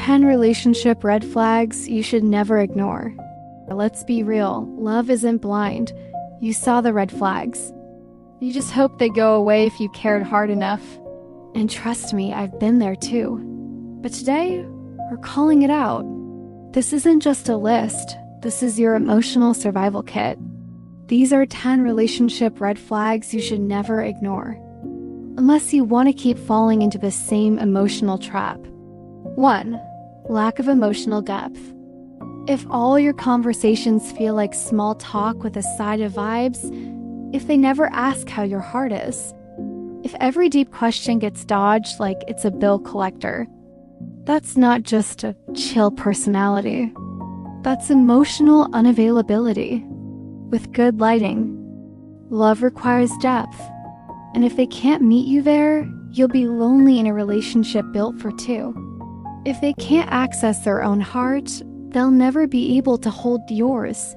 10 relationship red flags you should never ignore. Let's be real, love isn't blind. You saw the red flags. You just hope they go away if you cared hard enough. And trust me, I've been there too. But today, we're calling it out. This isn't just a list. This is your emotional survival kit. These are 10 relationship red flags you should never ignore, unless you want to keep falling into the same emotional trap. 1. Lack of emotional depth. If all your conversations feel like small talk with a side of vibes, if they never ask how your heart is, if every deep question gets dodged like it's a bill collector, that's not just a chill personality. That's emotional unavailability. With good lighting, love requires depth. And if they can't meet you there, you'll be lonely in a relationship built for two. If they can't access their own heart, they'll never be able to hold yours.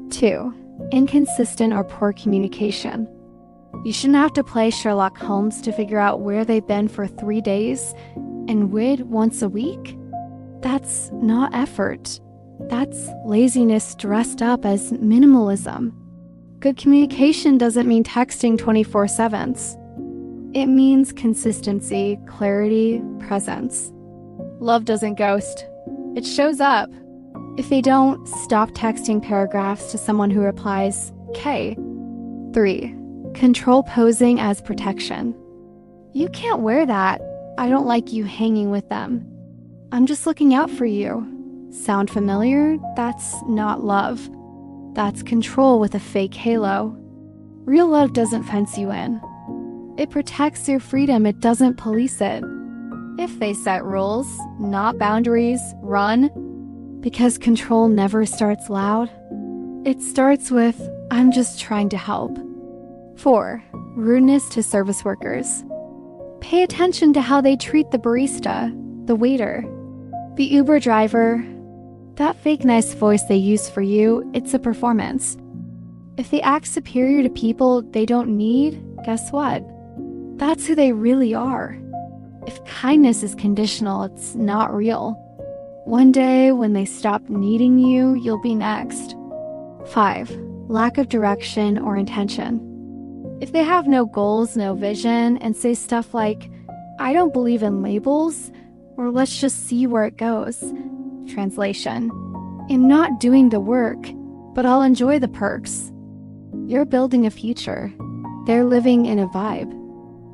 2. Inconsistent or poor communication. You shouldn't have to play Sherlock Holmes to figure out where they've been for 3 days and wid once a week. That's not effort. That's laziness dressed up as minimalism. Good communication doesn't mean texting 24/7. It means consistency, clarity, presence. Love doesn't ghost. It shows up. If they don't, stop texting paragraphs to someone who replies, "K." 3. Control posing as protection. You can't wear that. I don't like you hanging with them. I'm just looking out for you. Sound familiar? That's not love. That's control with a fake halo. Real love doesn't fence you in. It protects your freedom, it doesn't police it. If they set rules, not boundaries, run. Because control never starts loud. It starts with, "I'm just trying to help." 4. Rudeness to service workers. Pay attention to how they treat the barista, the waiter, the Uber driver. That fake nice voice they use for you, it's a performance. If they act superior to people they don't need, guess what? That's who they really are. If kindness is conditional, it's not real. One day, when they stop needing you, you'll be next. 5. Lack of direction or intention. If they have no goals, no vision, and say stuff like, "I don't believe in labels," or "let's just see where it goes." Translation: I'm not doing the work, but I'll enjoy the perks. You're building a future. They're living in a vibe.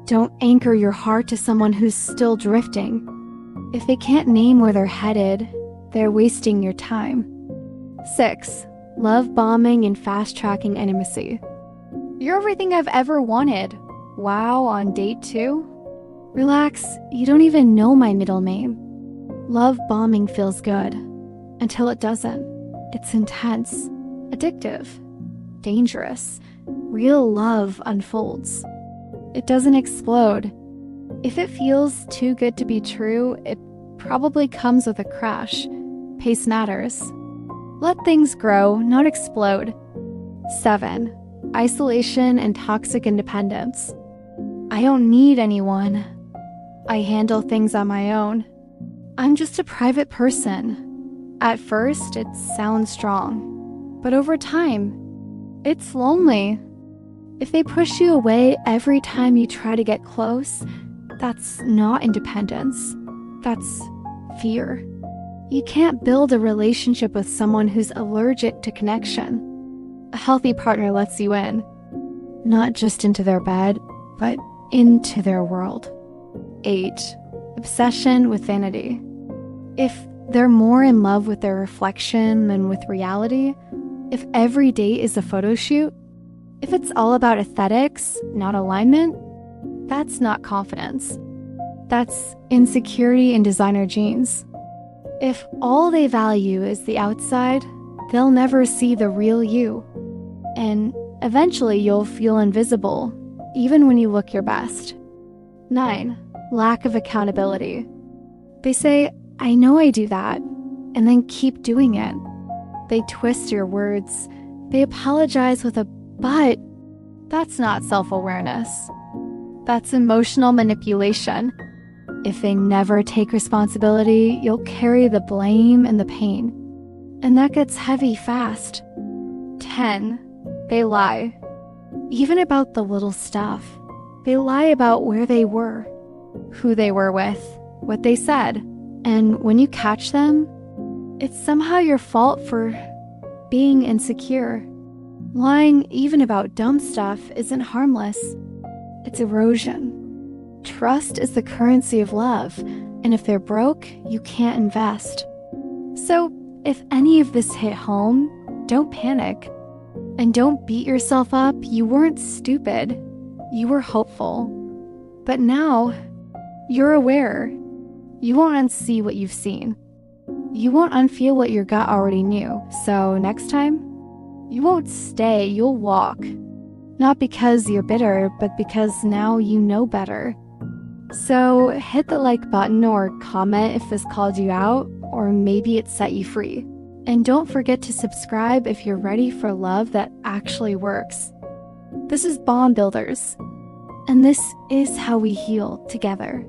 Don't anchor your heart to someone who's still drifting. If they can't name where they're headed, they're wasting your time. 6. Love bombing and fast-tracking intimacy. You're everything I've ever wanted. Wow, on date 2? Relax, you don't even know my middle name. Love bombing feels good. Until it doesn't. It's intense, addictive, dangerous. Real love unfolds. It doesn't explode. If it feels too good to be true, it probably comes with a crash. Pace matters. Let things grow, not explode. 7. Isolation and toxic independence. I don't need anyone. I handle things on my own. I'm just a private person. At first, it sounds strong, but over time, it's lonely. If they push you away every time you try to get close, that's not independence. That's fear. You can't build a relationship with someone who's allergic to connection. A healthy partner lets you in, not just into their bed, but into their world. 8. Obsession with vanity. If they're more in love with their reflection than with reality, if every date is a photo shoot, if it's all about aesthetics, not alignment, that's not confidence. That's insecurity in designer jeans. If all they value is the outside, they'll never see the real you. And eventually you'll feel invisible, even when you look your best. 9. Lack of accountability. They say, "I know I do that," and then keep doing it. They twist your words. They apologize with a "but." That's not self-awareness. That's emotional manipulation. If they never take responsibility, you'll carry the blame and the pain. And that gets heavy fast. 10. They lie. Even about the little stuff. They lie about where they were, who they were with, what they said. And when you catch them, it's somehow your fault for being insecure. Lying even about dumb stuff isn't harmless. It's erosion. Trust is the currency of love, and if they're broke, you can't invest. So, if any of this hit home, don't panic. And don't beat yourself up. You weren't stupid. You were hopeful. But now, you're aware. You won't unsee what you've seen. You won't unfeel what your gut already knew. So next time, you won't stay, you'll walk. Not because you're bitter, but because now you know better. So hit the like button or comment if this called you out, or maybe it set you free. And don't forget to subscribe if you're ready for love that actually works. This is Bondbuilders, and this is how we heal together.